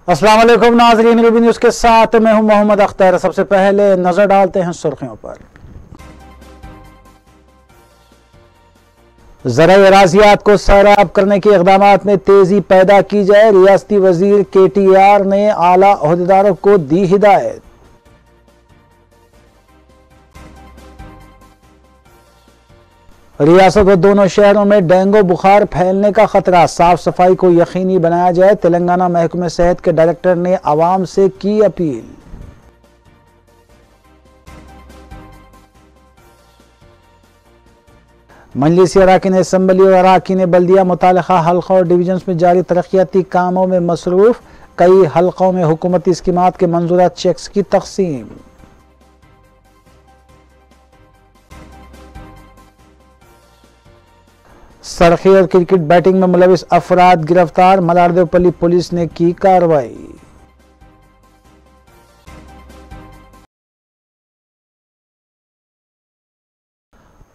अस्सलाम वालेकुम नाज़रीन, रूबी न्यूज़ के साथ मैं हूं मोहम्मद अख्तर। सबसे पहले नजर डालते हैं सुर्खियों पर। ज़राए अराज़ियात को सैराब करने के इक़दामात में तेजी पैदा की जाए, रियासती वज़ीर KTR ने आला ओहदेदारों को दी हिदायत। रियासत व दोनों शहरों में डेंगू बुखार फैलने का खतरा, साफ सफाई को यकीनी बनाया जाए। तेलंगाना महकमे सेहत के डायरेक्टर ने आवाम से की अपील। मजलिसी अराकीन असम्बली और अराकीन बल्दिया मुतालिका हल्कों और डिवीजन में जारी तरक्याती कामों में मसरूफ, कई हल्कों में हुकूमती स्कीमात के मंजूरा चेक्स की तकसीम। सरखी और क्रिकेट बैटिंग में मुलविस अफराद गिरफ्तार, मलारदेवपल्ली पुलिस ने की कार्रवाई।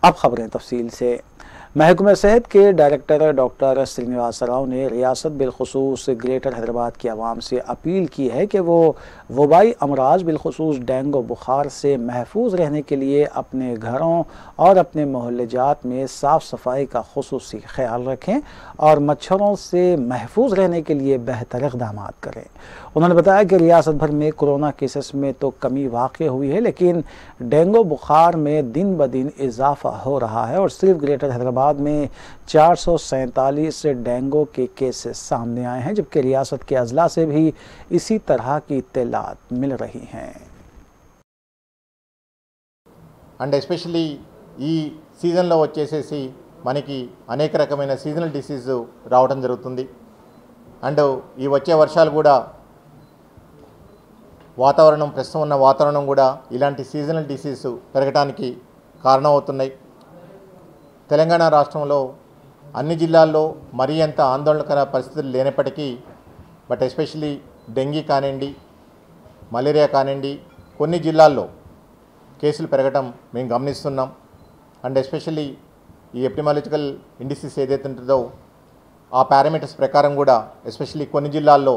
अब खबरें तफसील से। महकमे सेहत के डायरेक्टर डॉक्टर श्रीनिवास राव ने रियासत बिलखुसूस ग्रेटर हैदराबाद की आवाम से अपील की है कि वो वबाई अमराज बिलखुसूस डेंगू बुखार से महफूज रहने के लिए अपने घरों और अपने मोहल्लेजात में साफ़ सफाई का खुसूसी ख्याल रखें और मच्छरों से महफूज रहने के लिए बेहतर इक़दाम करें। उन्होंने बताया कि रियासत भर में कोरोना केसेस में तो कमी वाक़ हुई है, लेकिन डेंगू बुखार में दिन ब दिन इजाफा हो रहा है और सिर्फ ग्रेटर हैदराबाद में 447 डेंगू के केसेस सामने आए हैं, जबकि रियासत के अजला से भी इसी तरह की इत्तलात मिल रही हैं। అండ్ ఎస్పెషల్లీ ఈ సీజన్లో వచ్చేసేసి మనకి అనేక రకమైన సీజనల్ డిసీజ్ రావడం జరుగుతుంది. అండ్ ఈ వచ్చే వర్షాలు కూడా వాతావరణం ప్రస్తుతం ఉన్న వాతావరణం కూడా ఇలాంటి సీజనల్ డిసీజ్ పెరగడానికి కారణమవుతున్నాయి. తెలంగాణ రాష్ట్రంలో అన్ని జిల్లాల్లో మరీ అంత ఆందోళనకర పరిస్థితులు లేనప్పటికీ బట్ ఎస్పెషల్లీ డెంగీ కానివ్వండి, మలేరియా కానివ్వండి, కొన్ని జిల్లాల్లో కేసులు పెరగటం మేము గమనిస్తున్నాం. అండ్ ఎస్పెషల్లీ ఈ ఎపిడెమియాలజికల్ ఇండిసెస్ ఏదైతే ఉంటుందో ఆ పారామీటర్స్ ప్రకారం కూడా ఎస్పెషల్లీ కొన్ని జిల్లాల్లో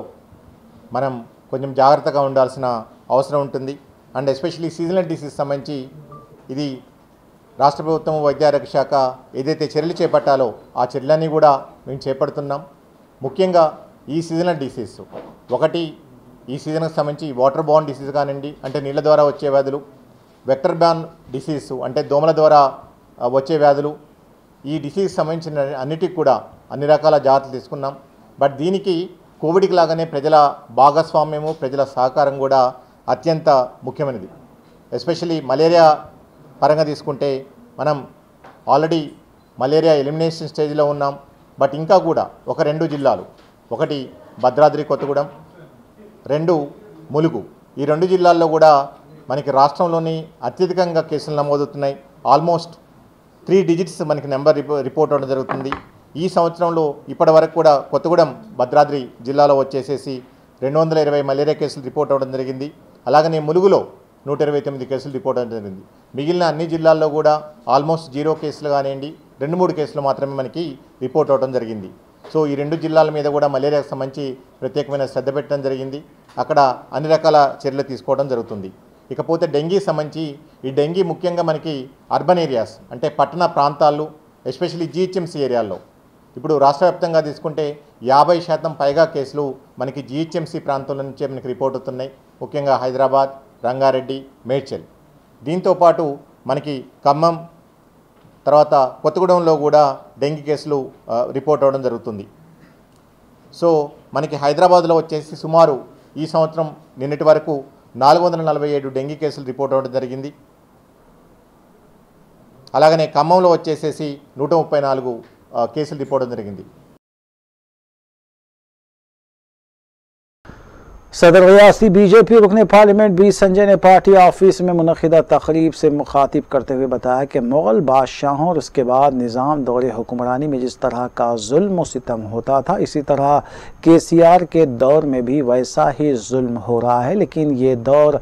మనం కొంచెం జాగ్రత్తగా ఉండాల్సిన అవసరం ఉంటుంది. అండ్ ఎస్పెషల్లీ సీజనల్ డిసీజ్ సంబంధించి ఇది రాష్ట్ర ప్రభుత్వం వైద్యారోగ్య శాఖ ఏదైతే చర్యలు చేపట్టాలో ఆ చర్యలన్నీ కూడా మేము చేపడుతున్నాం. ముఖ్యంగా ఈ సీజనల్ డిసీజ్ ఒకటి, ఈ సీజన్కి సంబంధించి వాటర్ బార్న్ డిసీజ్ కానివ్వండి, అంటే నీళ్ళ ద్వారా వచ్చే వ్యాధులు, వెక్టర్ బార్న్ డిసీజ్ అంటే దోమల ద్వారా వచ్చే వ్యాధులు, ఈ డిసీజ్ సంబంధించిన అన్నిటికి కూడా అన్ని రకాల జాగ్రత్తలు తీసుకున్నాం. బట్ దీనికి కోవిడ్కి లాగానే ప్రజల భాగస్వామ్యము, ప్రజల సహకారం కూడా అత్యంత ముఖ్యమైనది. ఎస్పెషల్లీ మలేరియా పరంగా తీసుకుంటే మనం ఆల్రెడీ మలేరియా ఎలిమినేషన్ స్టేజ్లో ఉన్నాం. బట్ ఇంకా కూడా ఒక 2 జిల్లాలు, ఒకటి భద్రాద్రి కొత్తగూడెం, 2 ములుగు, ఈ 2 జిల్లాల్లో కూడా మనకి రాష్ట్రంలోని అత్యధికంగా కేసులు నమోదవుతున్నాయి. ఆల్మోస్ట్ 3 డిజిట్స్ మనకి నెంబర్ రిపోర్ట్ అవ్వడం జరుగుతుంది. ఈ సంవత్సరంలో ఇప్పటి వరకు కూడా కొత్తగూడెం, భద్రాద్రి జిల్లాలో వచ్చేసేసి 220 మలేరియా కేసులు రిపోర్ట్ అవ్వడం జరిగింది. అలాగనే ములుగులో 129 కేసులు రిపోర్ట్ అవ్వడం జరిగింది. మిగిలిన అన్ని జిల్లాల్లో కూడా ఆల్మోస్ట్ 0 కేసులు కానివ్వండి, 2-3 కేసులు మాత్రమే మనకి రిపోర్ట్ అవ్వడం జరిగింది. సో ఈ 2 జిల్లాల మీద కూడా మలేరియాకు సంబంధించి ప్రత్యేకమైన శ్రద్ధ పెట్టడం జరిగింది. అక్కడ అన్ని రకాల చర్యలు తీసుకోవడం జరుగుతుంది. ఇకపోతే డెంగీ సంబంధించి ఈ డెంగీ ముఖ్యంగా మనకి అర్బన్ ఏరియాస్ అంటే పట్టణ ప్రాంతాల్లో, ఎస్పెషల్లీ GHMC ఏరియాల్లో ఇప్పుడు రాష్ట్ర వ్యాప్తంగా తీసుకుంటే 50% పైగా కేసులు మనకి GHMC ప్రాంతంలో నుంచే మనకి రిపోర్ట్ అవుతున్నాయి. ముఖ్యంగా హైదరాబాద్, రంగారెడ్డి, మేడ్చల్. దీంతోపాటు మనకి ఖమ్మం, తర్వాత కొత్తగూడెంలో కూడా డెంగీ కేసులు రిపోర్ట్ అవ్వడం జరుగుతుంది. సో మనకి హైదరాబాద్లో వచ్చేసి సుమారు ఈ సంవత్సరం నిన్నటి వరకు 447 డెంగీ కేసులు రిపోర్ట్ అవ్వడం జరిగింది. అలాగనే ఖమ్మంలో వచ్చేసేసి 134 కేసులు రిపోర్ట్ అవ్వడం జరిగింది. सदर रियासती BJP रुकने पार्लियामेंट बी संजय ने पार्टी ऑफिस में मुनक़िदा तकरीब से मुखातिब करते हुए बताया कि मुग़ल बादशाहों और उसके बाद निज़ाम दौरे हुक्मरानी में जिस तरह का जुल्म व सितम होता था, इसी तरह KCR के दौर में भी वैसा ही जुल्म हो रहा है। लेकिन ये दौर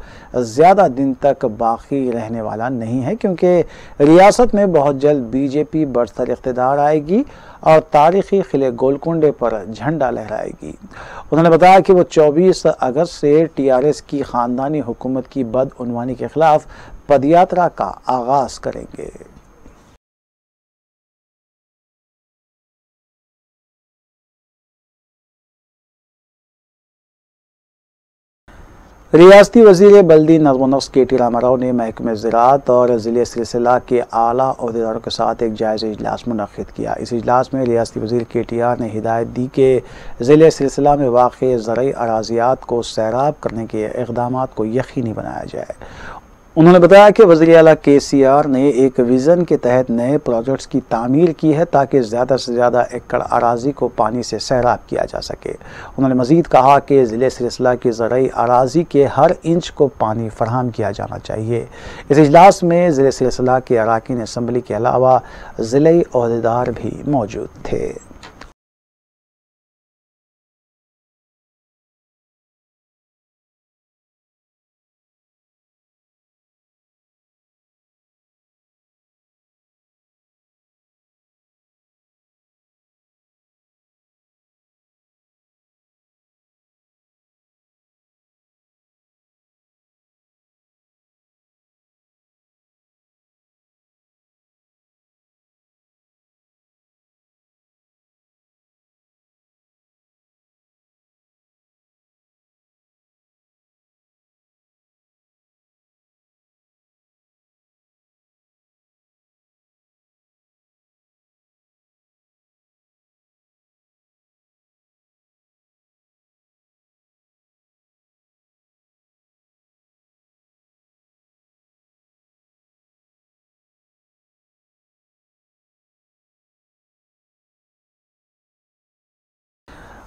ज़्यादा दिन तक बाकी रहने वाला नहीं है, क्योंकि रियासत में बहुत जल्द BJP बरसर इक़्तिदार आएगी और तारीखी किले गोलकुंडे पर झंडा लहराएगी। उन्होंने बताया कि वो 24 अगस्त से टीआरएस की खानदानी हुकूमत की बदउनवानी के खिलाफ पदयात्रा का आगाज करेंगे। रियासती वज़ीर बल्दी नज़्म-ओ-नस्क़ के.टी. रामाराव ने महकमे ज़राअत और ज़िले सिलसिला के आला ओहदेदारों के साथ एक जायज़ा इजलास मुनक़्क़िद किया। इस इजलास में रियासती वज़ीर के.टी.आर. ने हिदायत दी कि ज़िले सिलसिला में वाक़ ज़रई अराज़ियात को सैराब करने के इक़दामात को यकीनी बनाया जाए। उन्होंने बताया कि वज़ीर आला के.सी.आर. ने एक विज़न के तहत नए प्रोजेक्ट्स की तामीर की है ताकि ज़्यादा से ज़्यादा एकड़ अराज़ी को पानी से सैराब किया जा सके। उन्होंने मज़ीद कहा कि ज़िले सिलसिला की ज़रई अराज़ी के हर इंच को पानी फराहम किया जाना चाहिए। इस इजलास में ज़िले सिलसिला के अराकीन असम्बली के अलावा ज़िले ओहदेदार भी मौजूद थे।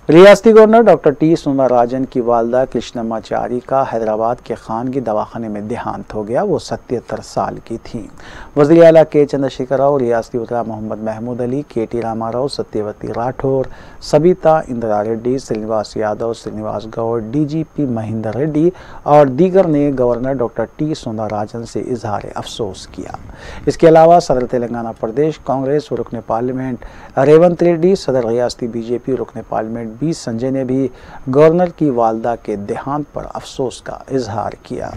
रियासती गवर्नर डॉक्टर टी सुंदरराजन की वालदा कृष्णमाचारी का हैदराबाद के खानगी दवाखाने में देहांत हो गया। वो 77 साल की थी। वज़ीर आला के चंद्रशेखर राव, रियासती वज़ीर मोहम्मद महमूद अली, के.टी. रामाराव, सत्यवती राठौर, सबिता इंदिरा रेड्डी, श्रीनिवास यादव, श्रीनिवास गौड़, DGP महेंद्र रेड्डी और दीगर ने गवर्नर डॉक्टर टी सुंदरराजन से इजहार अफसोस किया। इसके अलावा सदर तेलंगाना प्रदेश कांग्रेस रुकन पार्लियामेंट रेवंत रेड्डी, सदर रियासती BJP रुकन पार्लियामेंट बी संजय ने भी गवर्नर की वालदा के देहांत पर अफसोस का इजहार किया।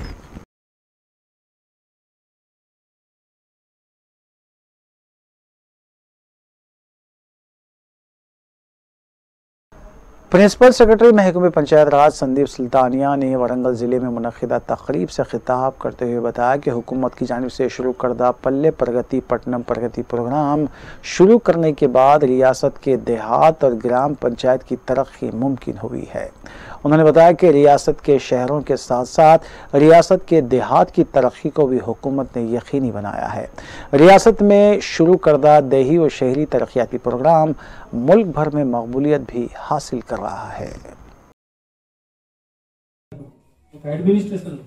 प्रिंसिपल सेक्रेटरी महकमे पंचायत राज संदीप सुल्तानिया ने वरंगल ज़िले में मुनक़्क़िदा तक़रीब से खिताब करते हुए बताया कि हुकूमत की जानिब से शुरू करदा पल्ले प्रगति पट्टनम प्रगति प्रोग्राम शुरू करने के बाद रियासत के देहात और ग्राम पंचायत की तरक्की मुमकिन हुई है। उन्होंने बताया कि रियासत के शहरों के साथ साथ रियासत के देहात की तरक्की को भी हुकूमत ने यकीनी बनाया है। रियासत में शुरू करदा देही व शहरी तरक्याती प्रोग्राम मुल्क भर में मकबूलियत भी हासिल कर रहा है। అడ్మినిస్ట్రేషన్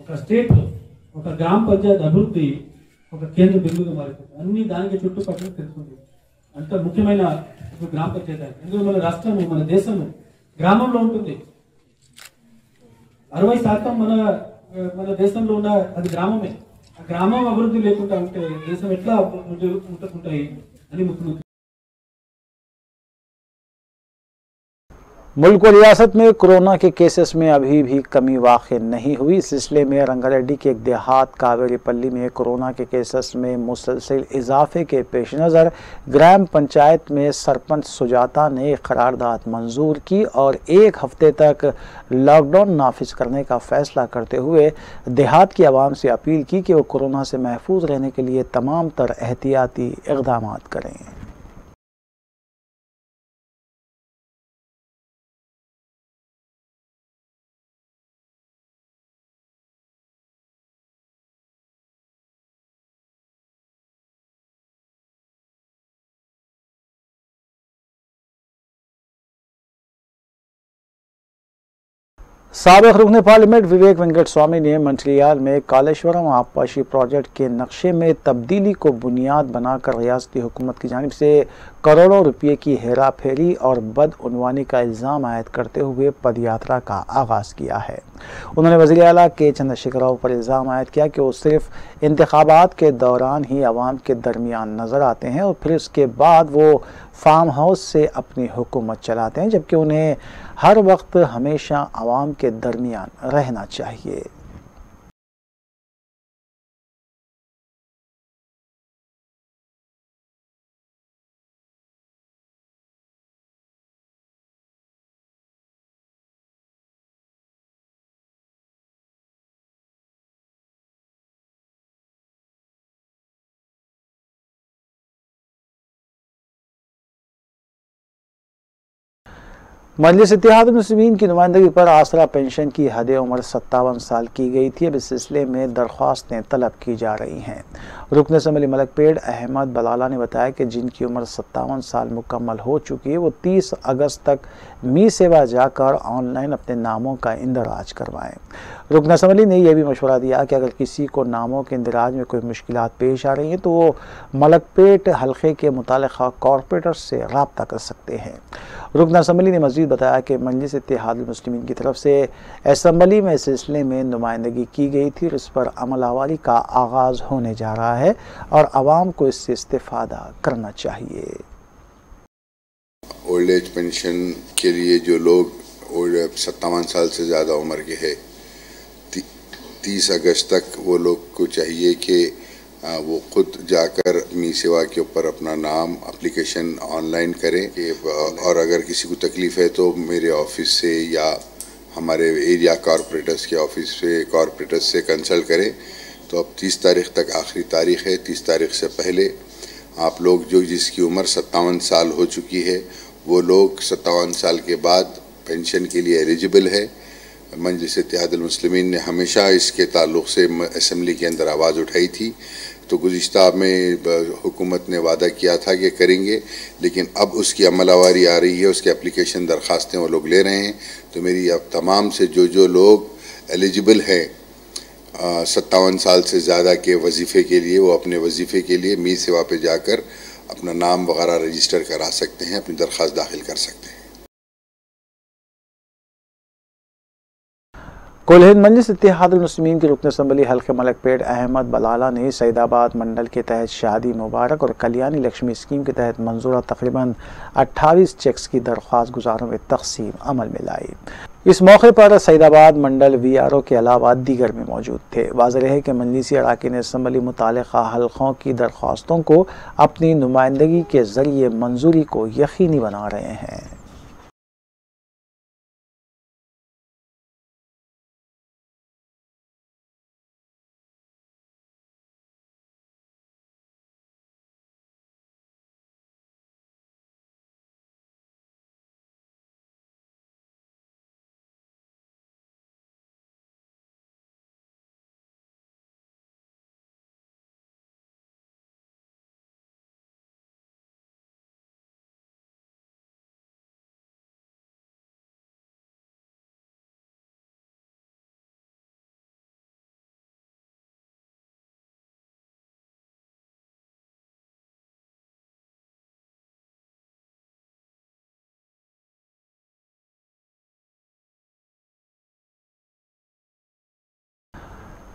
ఒక స్టేట్ ఒక గ్రామ పంచాయతీ అభివృద్ధి ఒక కేంద్ర బిందువుగా మారిపోతుంది. అన్ని దానికి చుట్టుపక్కల తెలుస్తుంది. అంత ముఖ్యమైన గ్రామ పంచాయతీ ఎందుకంటే మన రాష్ట్రం మన దేశం గ్రామంలో ఉంటుంది. 60% మన దేశంలో ఉన్న అది గ్రామమే. ఆ గ్రామం అభివృద్ధి లేకుండా ఉంటే దేశం ఎట్లా ఉంటాయి అని ముఖ్యమంత్రి मुल्क व रियासत में कोरोना के केसेस में अभी भी कमी वाक़ई नहीं हुई। इस सिलसिले में रंगारेड्डी के एक देहात कावेरीपल्ली में कोरोना के केसेस में मुसलसल इजाफे के पेश नज़र ग्राम पंचायत में सरपंच सुजाता ने करारदाद मंजूर की और 1 हफ्ते तक लॉकडाउन नाफिज करने का फैसला करते हुए देहात की आवाम से अपील की कि वो कोरोना से महफूज रहने के लिए तमाम तर एहतियाती इक़दाम करें। साबिक़ रुकन पार्लियामेंट विवेक वेंकट स्वामी ने मंत्रियाल में कालेश्वरम आबपाशी प्रोजेक्ट के नक्शे में तब्दीली को बुनियाद बनाकर रियासती हुकूमत की जानिब से करोड़ों रुपये की हेरा फेरी और बदउनवानी का इल्ज़ाम आयद करते हुए पदयात्रा का आगाज़ किया है। उन्होंने वज़ीर आला के चंद्रशेखर राव पर इल्ज़ाम आयद किया कि वो सिर्फ इंतखाबात के दौरान ही आवाम के दरमियान नज़र आते हैं और फिर उसके बाद वो फार्म हाउस से अपनी हुकूमत चलाते हैं, जबकि उन्हें हर वक्त हमेशा आवाम के दरमियान रहना चाहिए। मजलिस इत्तेहाद मुस्लिमीन की नुमाइंदगी पर आसरा पेंशन की हद उम्र 57 साल की गई थी। अब इस सिलसिले में दरख्वास्तें तलब की जा रही हैं। रुकन असम्बली मलकपेट अहमद बलाला ने बताया कि जिनकी उम्र 57 साल मुकम्मल हो चुकी है वो 30 अगस्त तक मी सेवा जाकर ऑनलाइन अपने नामों का इंदराज करवाएं। रुकन असम्बली ने यह भी मशवरा दिया कि अगर किसी को नामों के इंदराज में कोई मुश्किलात पेश आ रही हैं तो वो मलकपेट हल्के के मुतालिका कॉरपोरेटर से रब्ता कर सकते हैं। रुकन असम्बली ने मज़ीद बताया कि मजलिस इत्तेहाद मुस्लिमीन की तरफ से असम्बली में इस सिलसिले में नुमाइंदगी की गई थी और इस पर अमलावरी का आगाज़ होने जा रहा है और आवाम को इससे इस्तेफादा करना चाहिए। ओल्ड एज पेंशन के लिए जो लोग 57 साल से ज़्यादा उम्र के हैं, 30 अगस्त तक वो लोग को चाहिए कि वो खुद जाकर मी सेवा के ऊपर अपना नाम एप्लीकेशन ऑनलाइन करें और अगर किसी को तकलीफ़ है तो मेरे ऑफिस से या हमारे एरिया कॉरपोरेटर्स के ऑफिस से कॉरपोरेटर्स से कंसल्ट करें। तो अब 30 तारीख तक आखिरी तारीख है। 30 तारीख से पहले आप लोग जो जिसकी उम्र 57 साल हो चुकी है वो लोग 57 साल के बाद पेंशन के लिए एलिजिबल है। मजलिस इत्तेहादुल मुस्लिमीन ने हमेशा इसके ताल्लुक़ से असम्बली के अंदर आवाज़ उठाई थी। तो गुज़िश्ता में हुकूमत ने वादा किया था कि करेंगे, लेकिन अब उसकी अमलावारी आ रही है, उसके एप्लीकेशन दरख्वास्तें वो लोग ले रहे हैं। तो मेरी अब तमाम से जो लोग एलिजिबल हैं 57 साल से ज़्यादा के वजीफ़े के लिए, वो अपने वजीफ़े के लिए मी सेवा पे जाकर अपना नाम वगैरह रजिस्टर करा सकते हैं, अपनी दरख्वास्त दाखिल कर सकते हैं। कुल हिंद मजलिस इत्तेहादुल मुस्लिमीन के रुकन असम्बली हल्के मलकपेट अहमद बलाला ने सईदाबाद मंडल के तहत शादी मुबारक और कल्याणी लक्ष्मी स्कीम के तहत मंजूरा तकरीबन 28 चेक्स की दरख्वास्त गुजारों में तकसीम अमल में लाई। इस मौके पर सईदाबाद मंडल VRO के अलावा दीगर भी मौजूद थे। वाज़ेह है कि मजलिसी अरकान असम्बली मुतालिका हल्कों की दरख्वास्तों को अपनी नुमाइंदगी के ज़रिए मंजूरी को यकीनी बना रहे हैं।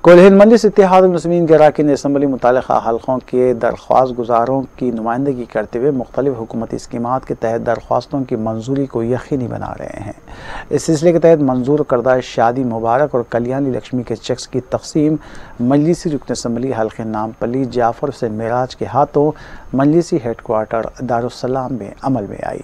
कुल हिंद मजलिस इत्तेहादुल मुस्लिमीन के अरकान असम्बली मुतालिका हल्कों के दरख्वास्त गुजारों की नुमाइंदगी करते हुए मुख्तलिफ हुकूमती स्कीमात के तहत दरख्वास्तों की मंजूरी को यकीनी बना रहे हैं। इस सिलसिले के तहत मंजूर करदा शादी मुबारक और कल्याणी लक्ष्मी के चेक्स की तकसीम मजलिसी रुकन असम्बली हल्के नामपली जाफर हुसैन मेराज के हाथों मजलिसी हेडक्वार्टर दारुस्सलाम में अमल में आई।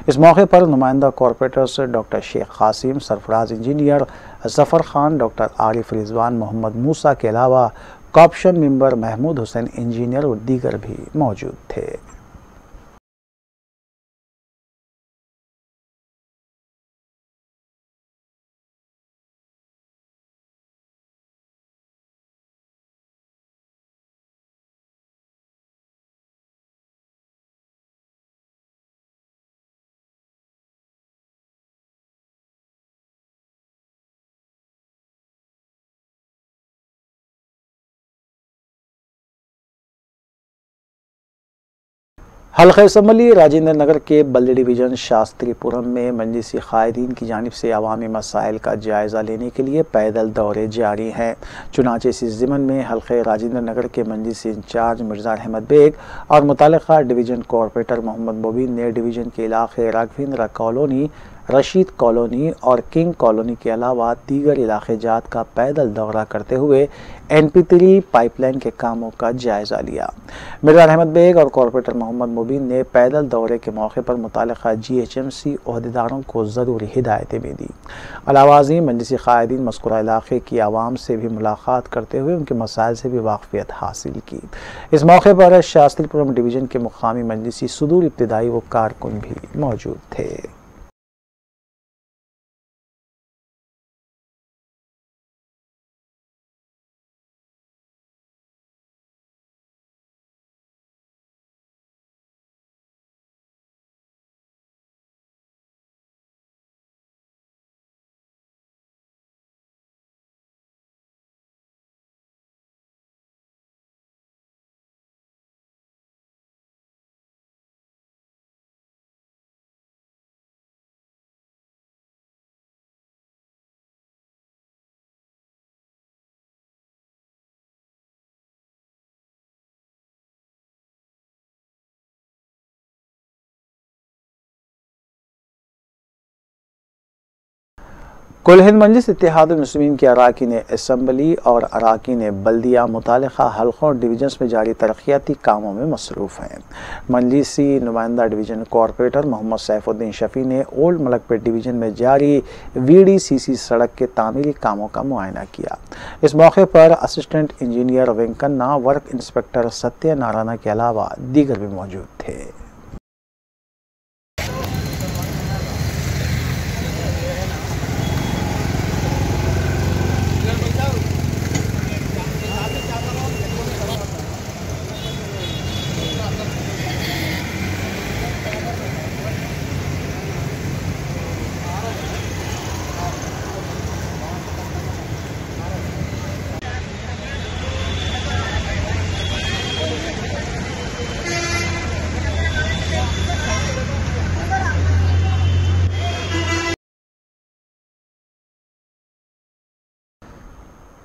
इस मौके पर नुमाइंदा corporators doctor Sheikh Kasim, Sarfaraz engineer Zafar Khan, doctor Arif Rizwan, Mohammed Musa के अलावा cooption member Mahmood Hussain engineer और दीगर भी मौजूद थे। हल्का असम्बली राजेंद्र नगर के बल्ली डिवीज़न शास्त्रीपुरम में मजलिसी कायदीन की जानिब से अवामी मसाइल का जायज़ा लेने के लिए पैदल दौरे जारी हैं। चुनांचे इस ज़िमन में हल्के राजेंद्र नगर के मजलिसी इंचार्ज मिर्ज़ा अहमद बेग और मुतालिका डिवीज़न कॉरपोरेटर मोहम्मद मुबीन ने डिवीज़न के इलाके राघवेंद्र कॉलोनी, रशीद कॉलोनी और किंग कॉलोनी के अलावा दीगर इलाके जात का पैदल दौरा करते हुए NP3 पाइपलाइन के कामों का जायज़ा लिया। मिर्ज़ा अहमद बेग और कॉरपोरेटर मोहम्मद मुबीन ने पैदल दौरे के मौके पर मुतालिका GHMC ओहदेदारों को ज़रूरी हिदायतें भी दी। अलावाज़ी मजलिसी कायदीन मज़कूरा इलाके की आवाम से भी मुलाकात करते हुए उनके मसाइल से भी वाक़फ़ियत हासिल की। इस मौके पर शास्त्रीपुरम डिवीज़न के मुकामी मजलिसी सुदूर इब्तिदाई व कारकुन भी मौजूद थे। कुल हिंद मजलिस इत्तेहादुल मुस्लिमीन के अराकीन असम्बली और अराकीन बल्दिया मुतालिका हल्कों और डिवीजन्स में जारी तरक्याती कामों में मसरूफ़ हैं। मजलिसी नुमाइंदा डिवीज़न कॉरपोरेटर मोहम्मद सैफुद्दीन शफी ने ओल्ड मलकपेट डिवीज़न में जारी VDCC सड़क के तामीरी कामों का मुआयना किया। इस मौके पर assistant engineer Venkanna, work inspector Satya Narayan के अलावा दीगर भी मौजूद थे।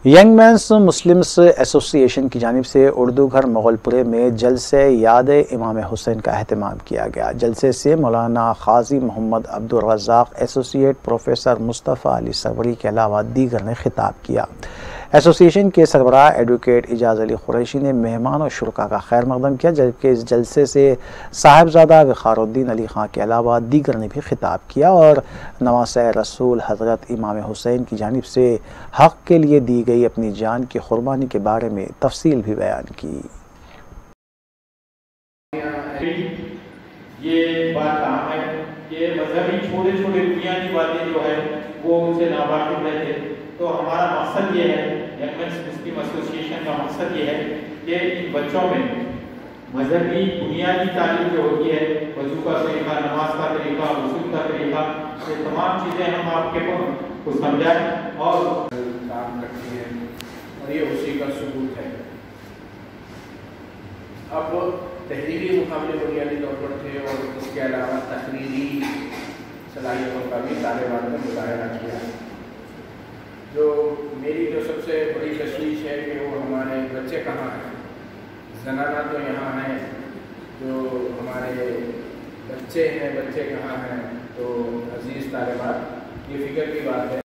यंग मैंस मुस्लिम्स एसोसिएशन की जानिब से उर्दू घर मोगलपुरे में जलसे याद इमाम हुसैन का अहतमाम किया गया। जलसे से मौलाना काजी मोहम्मद अब्दुल रज़ाक, एसोसिएट प्रोफेसर मुस्तफ़ा अली सरवरी के अलावा दीगर ने खिताब किया। एसोसिएशन के सरबराह एडवोकेट इजाज़ अली कुरैशी ने मेहमान और शुरका का खैर मकदम किया, जबकि इस जलसे से साहिबजादा वक़ारुद्दीन अली ख़ान के अलावा दीगर ने भी खिताब किया और नवासे रसूल हज़रत इमाम हुसैन की जानिब से हक़ के लिए दी गई अपनी जान की कुर्बानी के बारे में तफसील भी बयान की। ये बात कहाँ है कि मजहबी छोटे छोटे बुनियादी बातें जो है वो उनसे नावाकिफ रहते। तो हमारा मकसद ये है, यंग मेंस मुस्लिम एसोसिएशन का मकसद ये है कि इन बच्चों में मजहबी बुनियादी तालीम जो होती है, वज़ू का तरीका, नमाज का तरीका, वसूल का तरीका, ये तमाम चीज़ें हम आपके को समझाएं और काम करती हैं और ये उसी का सबूत है। अब तहरीरी मुकाबले बुनियादी तौर पर थे और इसके अलावा तकरीरी सलाहियतों का भी तालिबान ने मुजाहरा किया। जो मेरी जो सबसे बड़ी तशवीश है कि वो हमारे बच्चे कहाँ हैं। जनाना तो यहाँ हैं, जो हमारे बच्चे हैं, बच्चे कहाँ हैं। तो अजीज़ तालिबान, ये फिक्र की बात है।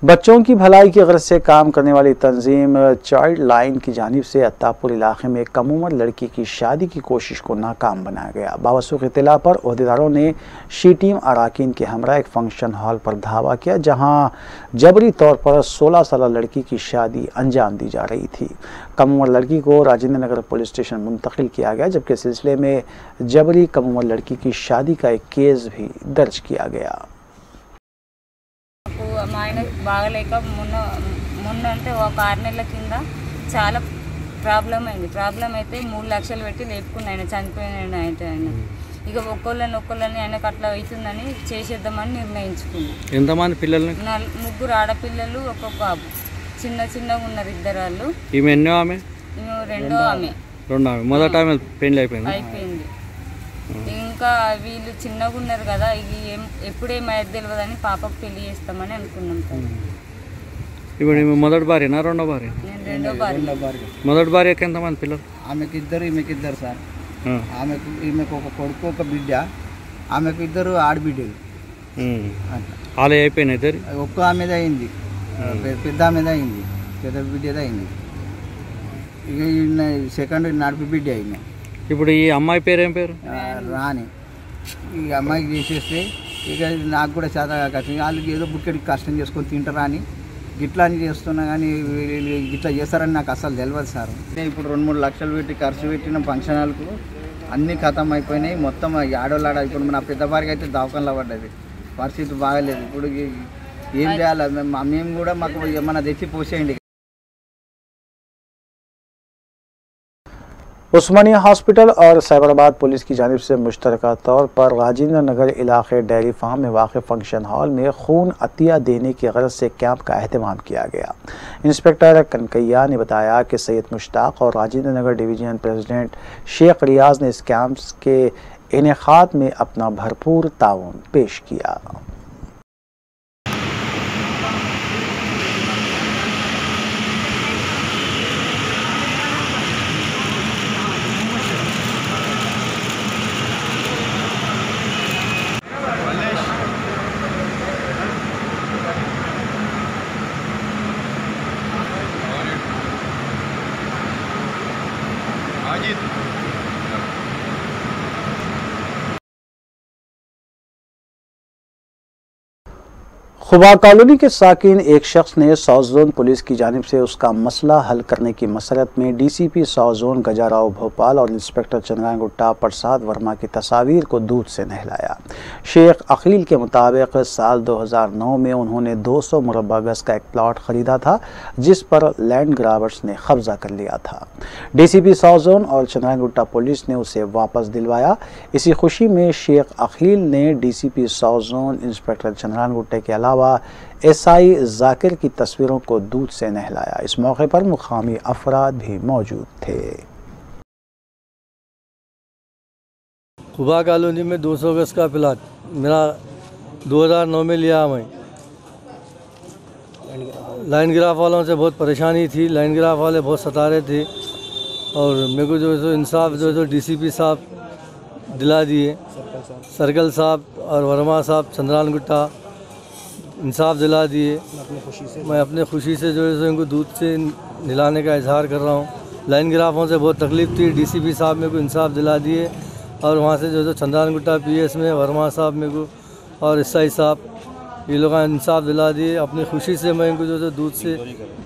बच्चों की भलाई की गर्ज से काम करने वाली तंजीम चाइल्ड लाइन की जानिब से अत्तापुर इलाके में कम उम्र लड़की की शादी की कोशिश को नाकाम बनाया गया। बावसूख इत्तला पर ओहदेदारों ने शी टीम अराकीन के हमरा एक फंक्शन हॉल पर धावा किया, जहां जबरी तौर पर 16 साल लड़की की शादी अंजाम दी जा रही थी। कम उम्र लड़की को राजेंद्र नगर पुलिस स्टेशन मुंतकिल किया गया, जबकि सिलसिले में जबरी कम उम्र लड़की की शादी का एक केस भी दर्ज किया गया। మా ఆయన బాగలేక మొన్న అంటే ఒక 6 నెలల కింద చాలా ప్రాబ్లం అయితే 3 లక్షలు పెట్టి లేపుకున్న ఆయన చనిపోయిన ఆయన ఇక ఒక్కొళ్ళని ఆయనకు అట్లా అవుతుందని చేసేద్దామని నిర్ణయించుకున్నాం. ఎంతమంది పిల్లలు? 4 ఆడపిల్లలు, ఒక బాబు. చిన్నగా ఉన్నారు ఇద్దరు వాళ్ళు. ఈమె ఎన్నో ఆమె? రెండో ఆమె మొదట ఆమె పెళ్లి అయిపోయింది. ఇంకా వీళ్ళు చిన్నగా ఉన్నారు కదా, ఇది ఎప్పుడేమైతే తెలియదని పాపకు పెళ్లి చేస్తామని అనుకున్నాం సార్. ఇప్పుడు మొదటి భార్యనా రెండో భార్య? నేను రెండో భార్య. మొదటి భార్యకి ఎంతమంది పిల్లలు? ఆమెకు ఇద్దరు, ఈమెకి ఇద్దరు సార్. ఈమెకు ఒక కొడుకు ఒక బిడ్డ, ఆమెకు ఇద్దరు ఆడబిడ్డలు. అలా అయిపోయినాయి ఇద్దరు? ఒక్క ఆమెది అయింది, పెద్ద ఆమెది అయింది, పెద్ద బిడ్డది అయింది. ఇక సెకండ్ నడిపి బిడ్డ అయింది. ఇప్పుడు ఈ అమ్మాయి పేరు ఏం పేరు? రాని. ఈ అమ్మాయికి చేసేస్తే ఇక నాకు కూడా చాలా కష్టం, వాళ్ళకి ఏదో బుక్కెడికి కష్టం చేసుకొని తింటారా అని గిట్లా అని చేస్తున్నా, కానీ ఇట్లా చేస్తారని నాకు అసలు తెలియదు సార్. ఇప్పుడు 2-3 లక్షలు పెట్టి ఖర్చు పెట్టిన ఫంక్షన్ హాల్కు అన్నీ ఖతం అయిపోయినాయి మొత్తం. ఆడోళ్ళాడ ఇప్పుడు నా పెద్ద వారికి అయితే దవాఖానలో పడ్డది, పరిస్థితి బాగాలేదు. ఇప్పుడు ఏం చేయాలి మేము కూడా, మాకు ఏమన్నా తెచ్చి పోసేయండి. उस्मानिया हॉस्पिटल और साइबराबाद पुलिस की जानिब से मुश्तरका तौर पर राजेंद्र नगर इलाके डेयरी फार्म में वाक़ फंक्शन हॉल में खून अतिया देने की गरज से कैंप का अहतमाम किया गया। इंस्पेक्टर कनकैया ने बताया कि सैयद मुश्ताक और Rajendra Nagar division president Sheikh रियाज ने इस कैंप के इनेकाद में अपना भरपूर ताउन पेश किया। खुबा कॉलोनी के साकिन एक शख्स ने साउथ जोन पुलिस की जानिब से उसका मसला हल करने की मसरत में डीसीपी साउथ जोन गजाराव भोपाल और इंस्पेक्टर चंद्रांगुट्टा प्रसाद वर्मा की तस्वीर को दूध से नहलाया। शेख अकील के मुताबिक साल 2009 में उन्होंने 200 मुरब्बा गज का एक प्लॉट खरीदा था, जिस पर लैंड ग्राबर्स ने कब्जा कर लिया था। डीसीपी साउथ जोन और चंद्रांगुट्टा पुलिस ने उसे वापस दिलवाया। इसी खुशी में शेख अकील ने डीसीपी साउथ जोन इंस्पेक्टर चंद्रांगुट्टे के अलावा एसआई जाकिर की तस्वीरों को दूध से नहलाया। इस मौके पर मुकामी अफराद भी मौजूद थे। खुबा कॉलोनी में 200 गज का प्लाट मेरा 2009 में लिया। मैं लाइन ग्राफ वालों से बहुत परेशानी थी, लाइन ग्राफ वाले बहुत सता रहे थे और मेरे को जो है इंसाफ जो है डीसीपी साहब दिला दिए, सर्कल साहब और वर्मा साहब चंद्रांगुट्टा इंसाफ दिला दिए। मैं अपने खुशी से जो है इनको दूध से नहलाने का इजहार कर रहा हूँ। लाइन ग्राफों से बहुत तकलीफ़ थी, डीसीपी साहब मेरे को इंसाफ दिला दिए और वहाँ से जो चंद्रांगुट्टा पीएस में वर्मा साहब मेरे को और एसआई साहब ये लोग इंसाफ दिला दिए। अपनी खुशी से मैं इनको जो है दूध से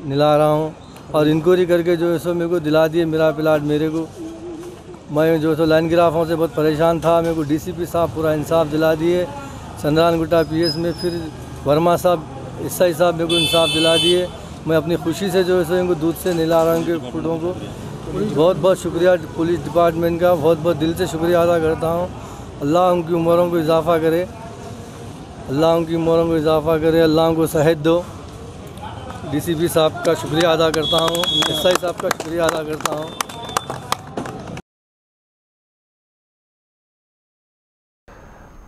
नहला रहा हूँ और इंक्वायरी करके जो है सो मेरे को दिला दिए मेरा प्लाट मेरे को। मैं जो है लाइन ग्राफों से बहुत परेशान था, मेरे को डीसीपी साहब पूरा इंसाफ दिला दिए। चंद्रांगुट्टा पीएस में फिर वर्मा साहब एसआई साहब मेरे को इंसाफ दिला दिए। मैं अपनी खुशी से जो है सो इनको दूध से नहला रहा हूँ इनके फूटों को। बहुत बहुत शुक्रिया पुलिस डिपार्टमेंट का, बहुत बहुत दिल से शुक्रिया अदा करता हूँ। अल्लाह उनकी उम्रों को इजाफ़ा करे, अल्लाह उनकी उम्रों को इजाफ़ा करे, अल्लाह उनको सेहत दो। डीसीपी साहब का शुक्रिया अदा करता हूँ, एसआई साहब का शुक्रिया अदा करता हूँ।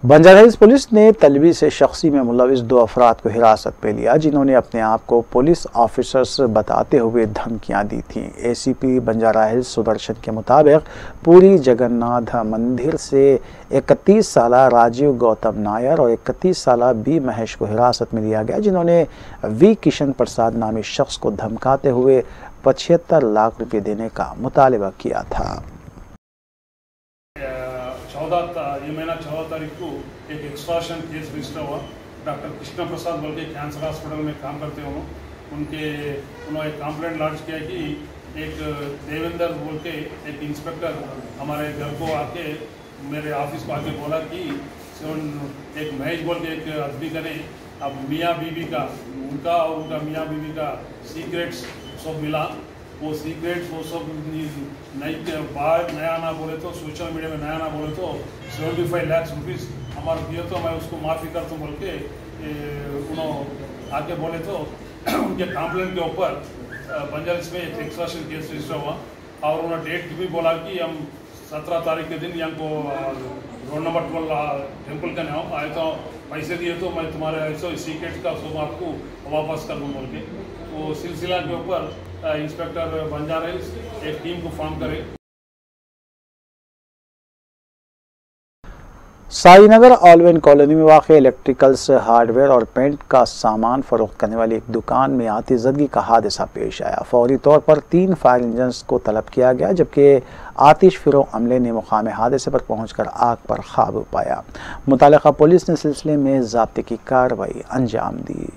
बंजारा हिल्स पुलिस ने तलबी से शख्सी में मुलविस 2 अफराद को हिरासत में लिया, जिन्होंने अपने आप को पुलिस ऑफिसर्स बताते हुए धमकियां दी थीं। एसीपी बंजारा हिल्स सुदर्शन के मुताबिक पूरी जगन्नाथ मंदिर से 31 साला राजीव गौतम नायर और 31 साला बी महेश को हिरासत में लिया गया, जिन्होंने वी किशन प्रसाद नामी शख्स को धमकाते हुए 75 लाख रुपये देने का मुतालबा किया था। 14 तारीख को एक एक्सटॉर्शन केस रजिस्टर हुआ। डॉक्टर कृष्ण प्रसाद बोल के कैंसर हॉस्पिटल में काम करते हो, उन्होंने एक कंप्लेंट लॉन्च किया कि एक देवेंद्र बोल के एक इंस्पेक्टर हमारे घर को आके मेरे ऑफिस को आके बोला कि एक महेश बोल के एक आदमी का ने अब मियाँ बीवी का उनका और उनका मियाँ बीवी का सीक्रेट्स सब मिला। वो सीक्रेट्स वो सब नहीं बाहर नया ना बोले तो सोशल मीडिया में नया ना बोले तो 75 लाख रुपीज़ हमारे दिए तो मैं उसको माफ़ी करता हूँ बोल के उन्होंने आके बोले तो उनके कंप्लेंट के ऊपर बंजारिस में एक एक्सट्रैक्शन केस रजिस्टर हुआ और उन्होंने डेट भी बोला कि हम 17 तारीख के दिन यहाँ को रोड नंबर 12 टेम्पल का नाम आए तो पैसे दिए तो मैं तुम्हारे ऐसा सीक्रेट का सब आपको वापस कर दूँ बोल के वो सिलसिला के ऊपर इंस्पेक्टर बंजारिस एक टीम को फॉर्म करे। साईनगर ऑलवेन कॉलोनी में वाक़ इलेक्ट्रिकल्स हार्डवेयर और पेंट का सामान फरोख्त करने वाली एक दुकान में आतिशज़दगी का हादसा पेश आया। फौरी तौर पर 3 फायर इंजन्स को तलब किया गया, जबकि आतिश फिरो अमले ने मुकाम हादसे पर पहुंचकर आग पर काबू पाया। मुतालिका पुलिस ने सिलसिले में ज़ाब्ते की कार्रवाई अंजाम दी।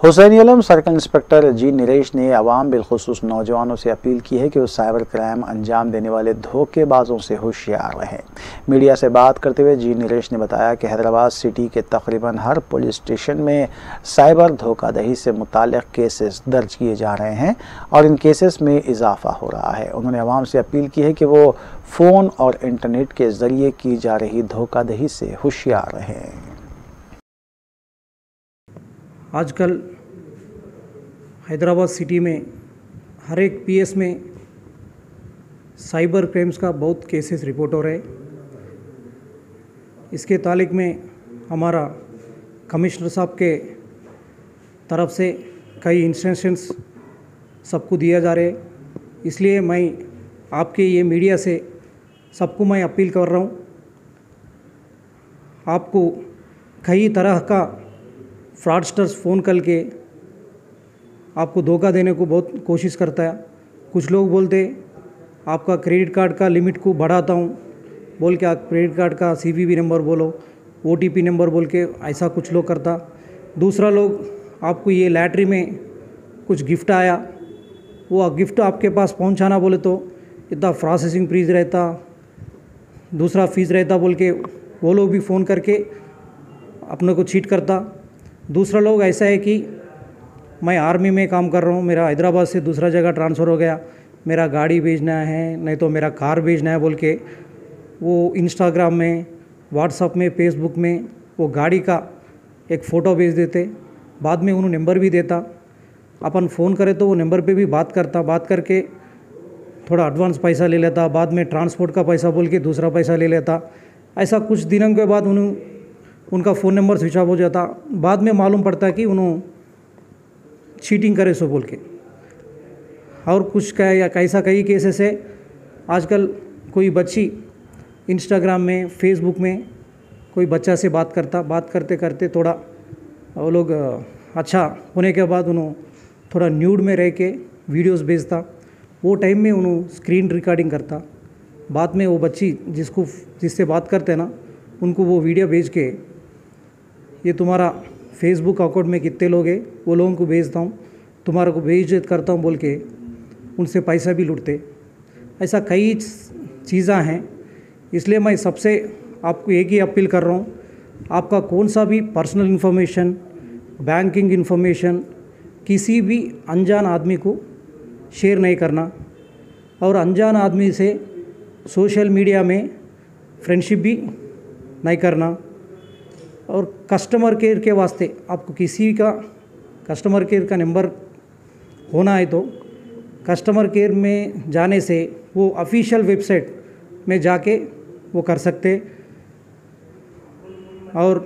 हुसैन आलम सर्कल इंस्पेक्टर जी नरेश ने अवाम बिलखुसूस नौजवानों से अपील की है कि वो साइबर क्राइम अंजाम देने वाले धोखेबाजों से होशियार रहें। मीडिया से बात करते हुए जी नरेश ने बताया कि हैदराबाद सिटी के तकरीबन हर पुलिस स्टेशन में साइबर धोखाधड़ी से मुताल्लिक़ केसेस दर्ज किए जा रहे हैं और इन केसेस में इजाफा हो रहा है। उन्होंने अवाम से अपील की है कि वो फ़ोन और इंटरनेट के ज़रिए की जा रही धोखाधड़ी से होशियार रहें। आजकल हैदराबाद सिटी में हर एक पीएस में साइबर क्राइम्स का बहुत केसेस रिपोर्ट हो रहे। इसके ताल्लुक में हमारा कमिश्नर साहब के तरफ से कई इंस्ट्रक्शंस सबको दिया जा रहे। इसलिए मैं आपके ये मीडिया से सबको मैं अपील कर रहा हूँ, आपको कई तरह का फ्रॉडस्टर्स फ़ोन करके आपको धोखा देने को बहुत कोशिश करता है। कुछ लोग बोलते आपका क्रेडिट कार्ड का लिमिट को बढ़ाता हूँ बोल के, आप क्रेडिट कार्ड का CVV नंबर बोलो, OTP नंबर बोल के, ऐसा कुछ लोग करता। दूसरा लोग आपको ये लैटरी में कुछ गिफ्ट आया, वो गिफ्ट आपके पास पहुँचाना बोले तो इतना प्रोसेसिंग फीस रहता, दूसरा फीस रहता बोल के वो लोग भी फ़ोन करके अपने को चीट करता। दूसरा लोग ऐसा है कि मैं आर्मी में काम कर रहा हूँ, मेरा हैदराबाद से दूसरा जगह ट्रांसफ़र हो गया, मेरा गाड़ी भेजना है नहीं तो मेरा कार भेजना है बोल के वो इंस्टाग्राम में, व्हाट्सएप में, फेसबुक में वो गाड़ी का एक फ़ोटो भेज देते। बाद में उन्होंने नंबर भी देता, अपन फ़ोन करे तो वो नंबर पे भी बात करता, बात करके थोड़ा एडवांस पैसा ले लेता, बाद में ट्रांसपोर्ट का पैसा बोल के दूसरा पैसा ले लेता। ऐसा कुछ दिनों के बाद उनका फ़ोन नंबर स्विच ऑफ हो जाता। बाद में मालूम पड़ता कि उन्होंने चीटिंग करे सो बोल के। और कुछ कैसा कई केसेस है, आजकल कोई बच्ची इंस्टाग्राम में, फेसबुक में कोई बच्चा से बात करता, बात करते करते थोड़ा वो लोग अच्छा होने के बाद उन्होंने थोड़ा न्यूड में रह के वीडियोस भेजता। वो टाइम में उन्होंने स्क्रीन रिकॉर्डिंग करता। बाद में वो बच्ची जिससे बात करते ना, उनको वो वीडियो भेज के ये तुम्हारा फेसबुक अकाउंट में कितने लोग हैं वो लोगों को भेजता हूँ, तुम्हारा को भेज करता हूँ बोल के उनसे पैसा भी लूटते। ऐसा कई चीज़ें हैं। इसलिए मैं सबसे आपको एक ही अपील कर रहा हूँ, आपका कौन सा भी पर्सनल इन्फॉर्मेशन, बैंकिंग इन्फॉर्मेशन किसी भी अनजान आदमी को शेयर नहीं करना और अनजान आदमी से सोशल मीडिया में फ्रेंडशिप भी नहीं करना। और कस्टमर केयर के वास्ते आपको किसी का कस्टमर केयर का नंबर होना है तो कस्टमर केयर में जाने से वो ऑफिशियल वेबसाइट में जाके वो कर सकते। और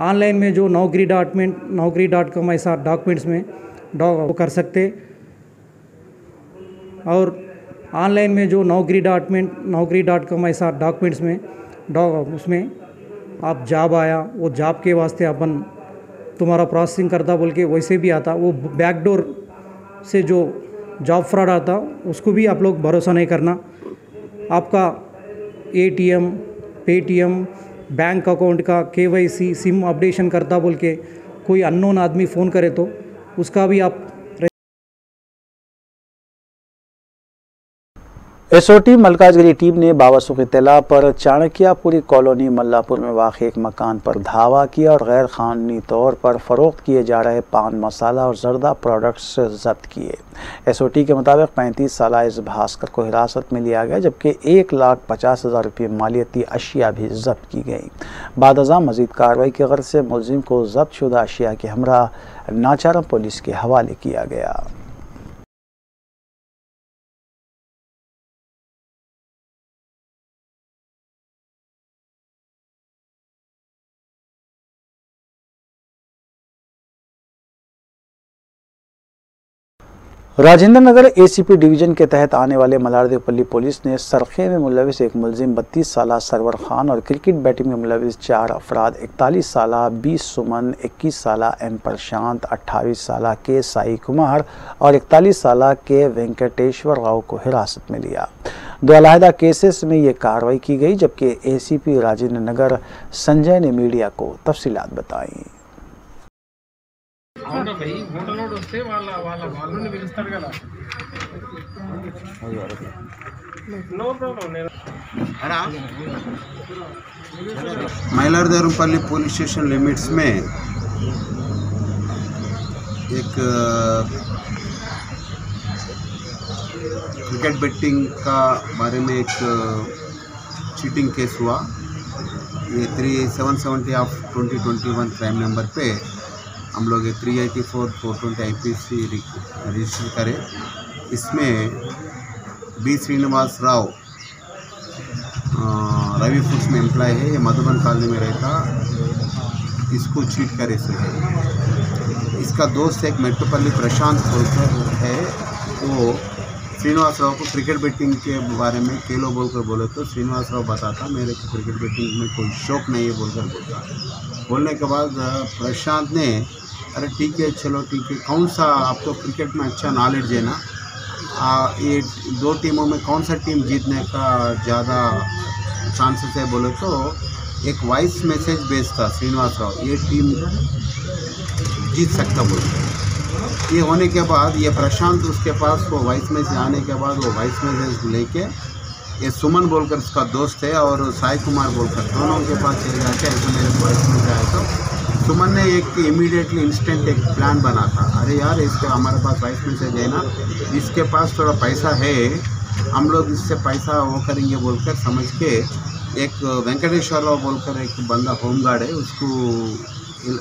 ऑनलाइन में जो naukri.com ऐसा डॉक्यूमेंट्स में वो कर सकते। और ऑनलाइन में जो naukri.com ऐसा डॉक्यूमेंट्स में उसमें आप जॉब आया, वो जॉब के वास्ते अपन तुम्हारा प्रोसेसिंग करता बोल के वैसे भी आता। वो बैकडोर से जो जॉब फ्रॉड आता उसको भी आप लोग भरोसा नहीं करना। आपका ATM, पेटीएम, बैंक अकाउंट का KYC सिम अपडेशन करता बोल के कोई अननोन आदमी फ़ोन करे तो उसका भी आप एसओटी मलकाजगिरी टीम ने बावसूख इत्तला पर चाणक्यापुरी कॉलोनी मल्लापुर में वाक़ एक मकान पर धावा किया और गैर कानूनी तौर पर फ़रोख्त किए जा रहे पान मसाला और जर्दा प्रोडक्ट्स जब्त किए। एसओटी के मुताबिक 35 साला इस भास्कर को हिरासत में लिया गया, जबकि 1,50,000 रुपये मालियती अशिया भी जब्त की गई। बादअज़ां मज़ीद कार्रवाई की गर्ज से मुलजिम को जब्तशुदा अशिया के हमरा नाचारम पुलिस के हवाले किया गया। राजेंद्र नगर एसीपी डिवीज़न के तहत आने वाले मलारदेवपल्ली पुलिस ने सरखे में मुलविस एक मुलजिम 32 साला सरवर खान और क्रिकेट बैटिंग में मुलविस 4 अफराद 41 साला बी सुमन, 21 साला एम प्रशांत, 28 साला के साई कुमार और 41 साला के वेंकटेश्वर राव को हिरासत में लिया। 2 अलहदा केसेस में ये कार्रवाई की गई, जबकि एसीपी राजेंद्र नगर संजय ने मीडिया को तफसीलात बताई। మైలార్దేవరంపల్లి पुलिस स्टेशन लिमिट्स में एक क्रिकेट बेटिंग का बारे में एक चीटिंग केस हुआ। ये 770 ऑफ 2021 क्राइम नंबर पे हम लोग 384/420 IPC रजिस्टर करे। इसमें बी श्रीनिवास राव रवि फूड्स में एम्प्लॉय है, ये मधुबन कॉलोनी में रहता, इसको चीट करे से है। इसका दोस्त एक मेट्रोपल्ली प्रशांत बोलकर है, वो श्रीनिवास राव को क्रिकेट बेटिंग के बारे में खेलो बोलकर बोले तो श्रीनिवास राव बताता मेरे को क्रिकेट बेटिंग में कोई शौक नहीं है बोलकर बोलता। बोलने के बाद प्रशांत ने अरे ठीक है चलो ठीक है, कौन सा आपको क्रिकेट में अच्छा नॉलेज है ना, ये 2 टीमों में कौन सा टीम जीतने का ज़्यादा चांसेस है बोले तो एक वॉइस मैसेज भेजता श्रीनिवास राव, ये टीम जीत सकता बोलते। ये होने के बाद ये प्रशांत उसके पास वो वॉइस मैसेज आने के बाद वो वॉइस मैसेज लेके ये सुमन बोलकर उसका दोस्त है और साई कुमार बोलकर दोनों के पास चले जाके ऐसे मेरे वॉइस मैसेज आया तो सुमन ने एक इमीडिएटली इंस्टेंट एक प्लान बना था, अरे यार इसके हमारे पास वॉइस मैसेज है ना, इसके पास थोड़ा पैसा है, हम लोग इससे पैसा वो करेंगे बोलकर समझ के एक वेंकटेश्वर राव बोलकर एक बंदा होमगार्ड है उसको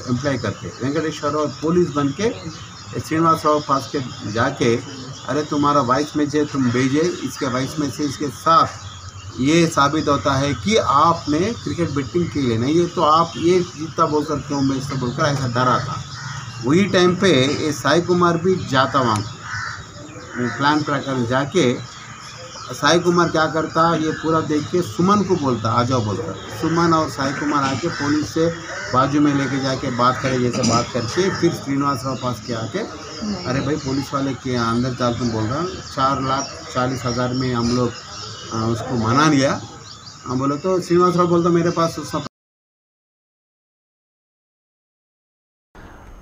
एम्प्लॉय करते। वेंकटेश्वर राव पुलिस बन के श्रीनिवास राव पास के जाके अरे तुम्हारा वॉइस मैसेज तुम भेजे, इसके वॉइस मैसेज के साथ ये साबित होता है कि आपने क्रिकेट बेटिंग की है नहीं, ये तो आप ये जीता बोलकर क्यों बेचता बोलकर ऐसा डरा था। वही टाइम पे ये साई कुमार भी जाता वहाँ प्लान प्रकार जाके साई कुमार क्या करता, ये पूरा देख के सुमन को बोलता आ जाओ बोलकर। सुमन और साई कुमार आके पुलिस से बाजू में लेके जाके बात करे, जैसे बात करके फिर श्रीनिवास राव पास के आके अरे भाई पुलिस वाले के अंदर चाल तुम बोल रहा 4,40,000 में हम लोग उसको मना लिया। बोलो तो श्रीनिवास राव बोलता मेरे पास उसका।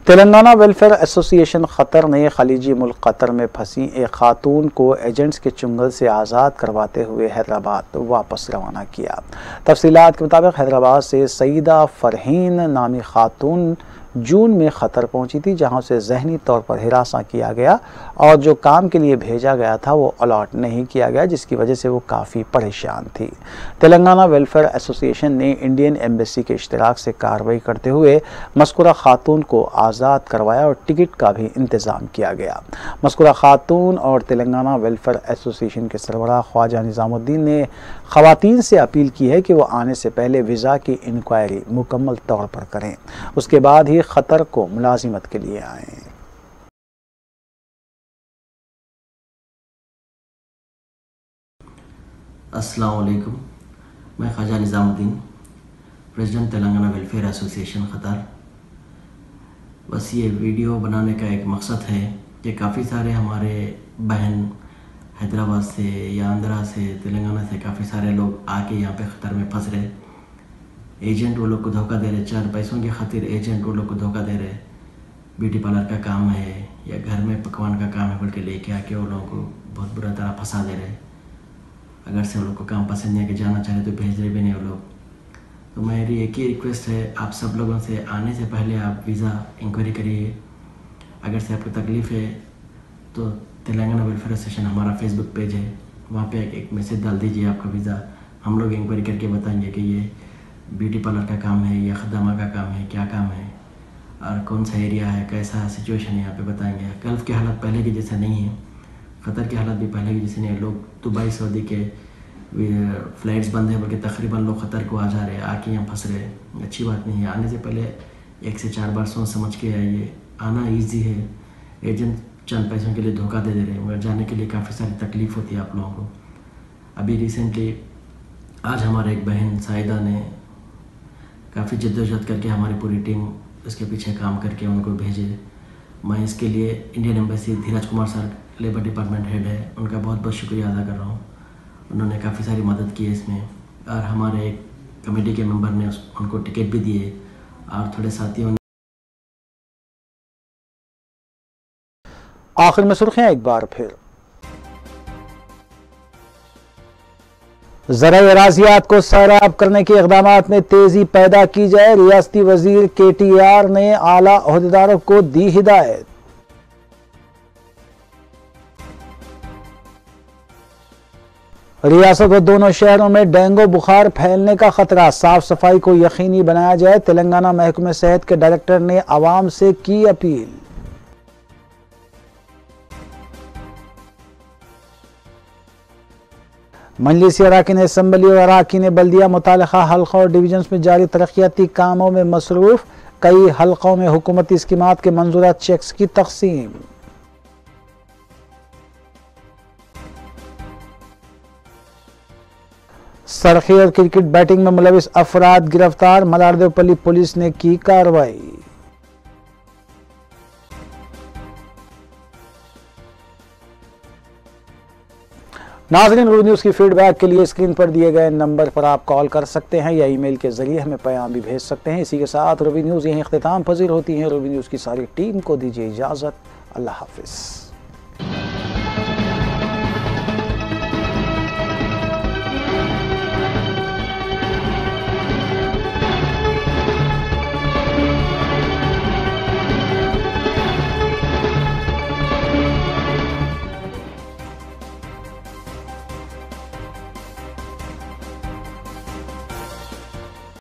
तेलंगाना वेलफेयर एसोसिएशन क़तर ने खलीजी मुल्क क़तर में फंसी एक खातून को एजेंट्स के चुंगल से आज़ाद करवाते हुए हैदराबाद वापस रवाना किया। तफसीलात के मुताबिक हैदराबाद से सईदा फरहीन नामी खातून जून में क़तर पहुंची थी, जहां उसे जहनी तौर पर हिरासा किया गया और जो काम के लिए भेजा गया था वो अलॉट नहीं किया गया, जिसकी वजह से वो काफ़ी परेशान थी। तेलंगाना वेलफेयर एसोसिएशन ने इंडियन एम्बेसी के इश्तिराक से कार्रवाई करते हुए मज़कूरा खातून को आज़ाद करवाया और टिकट का भी इंतज़ाम किया गया। मज़कूरा खातून और तेलंगाना वेलफेयर एसोसिएशन के सरबराह ख्वाजा निज़ामुद्दीन ने ख़वातीन से अपील की है कि वो आने से पहले वीज़ा की इंक्वायरी मुकम्मल तौर पर करें, उसके बाद ही क़तर को मुलाजिमत के लिए आएँ। अस्सलाम वालेकुम, मैं Khwaja Nizamuddin, president Telangana welfare association Qatar. बस ये वीडियो बनाने का एक मकसद है कि काफ़ी सारे हमारे बहन हैदराबाद से या आंध्रा से तेलंगाना से काफ़ी सारे लोग आके यहाँ पे क़तर में फंस रहे। एजेंट वो लोग को धोखा दे रहे, 4 पैसों की खातिर एजेंट वो लोग को धोखा दे रहे। ब्यूटी पार्लर का काम है या घर में पकवान का काम है बोल के लेके आके वो लोगों को बहुत बुरा तरह फंसा दे रहे। अगर से वो लोग को काम पसंद नहीं है कि जाना चाहे तो भेज रहे भी नहीं वो लोग। तो मेरी एक ही रिक्वेस्ट है आप सब लोगों से, आने से पहले आप वीज़ा इंक्वायरी करिए। अगर से आपको तकलीफ़ है तो तेलंगाना वेलफेयर एसोसिएशन हमारा फेसबुक पेज है, वहाँ पे एक मैसेज डाल दीजिए आपका वीज़ा, हम लोग इंक्वायरी करके बताएंगे कि ये ब्यूटी पार्लर का काम है या खदामा का काम है, क्या काम है और कौन सा एरिया है, कैसा सिचुएशन है, यहाँ पे बताएंगे। गल्फ़ के हालात पहले के जैसे नहीं है, क़तर के हालात भी पहले के जैसे नहीं है। लोग दुबई सऊदी के फ़्लाइट्स बंद है बल्कि तकरीबन लोग क़तर को आ जा रहे हैं, आके यहाँ फंस रहे। अच्छी बात नहीं है। आने से पहले 1 से 4 बार सोच समझ के आइए। आना ईजी है, एजेंट चंद पैसों के लिए धोखा दे रहे हैं, मगर जाने के लिए काफ़ी सारी तकलीफ़ होती है आप लोगों को। अभी रिसेंटली आज हमारे एक बहन साइदा ने काफ़ी जद्दोजहद करके हमारी पूरी टीम इसके पीछे काम करके उनको भेजे। मैं इसके लिए Indian embassy Dheeraj Kumar sir labour department head है, उनका बहुत बहुत शुक्रिया अदा कर रहा हूँ। उन्होंने काफ़ी सारी मदद की है इसमें, और हमारे एक कमेटी के मेंबर ने उनको टिकट भी दिए और थोड़े साथियों ने। आखिर में सुर्खियां एक बार फिर। ज़राए अराज़ियात को सैराब करने के इक़दामात में तेजी पैदा की जाए, रियासती वजीर KTR ने आला ओहदेदारों को दी हिदायत। रियासत व दोनों शहरों में डेंगू बुखार फैलने का खतरा, साफ सफाई को यकीनी बनाया जाए, तेलंगाना महकमे सेहत के डायरेक्टर ने आवाम से की अपील। मजलिसी अराकीन असम्बली और अराकीन बल्दिया मुतालिका हल्कों और डिवीजन्स में जारी तरक्याती कामों में मसरूफ, कई हल्कों में हुकूमती स्कीमात के मंजूरा चेक्स की तकसीम। सरखी और क्रिकेट बैटिंग में मुलविस अफराद गिरफ्तार, मलारदेवपल्ली पुलिस ने की कार्रवाई। नाज़रीन, रूबी न्यूज़ की फीडबैक के लिए स्क्रीन पर दिए गए नंबर पर आप कॉल कर सकते हैं या ईमेल के जरिए हमें पैगाम भी भेज सकते हैं। इसी के साथ रूबी न्यूज़ यहीं इख्तिताम पजीर होती है। रूबी न्यूज़ की सारी टीम को दीजिए इजाज़त। अल्लाह हाफिज़।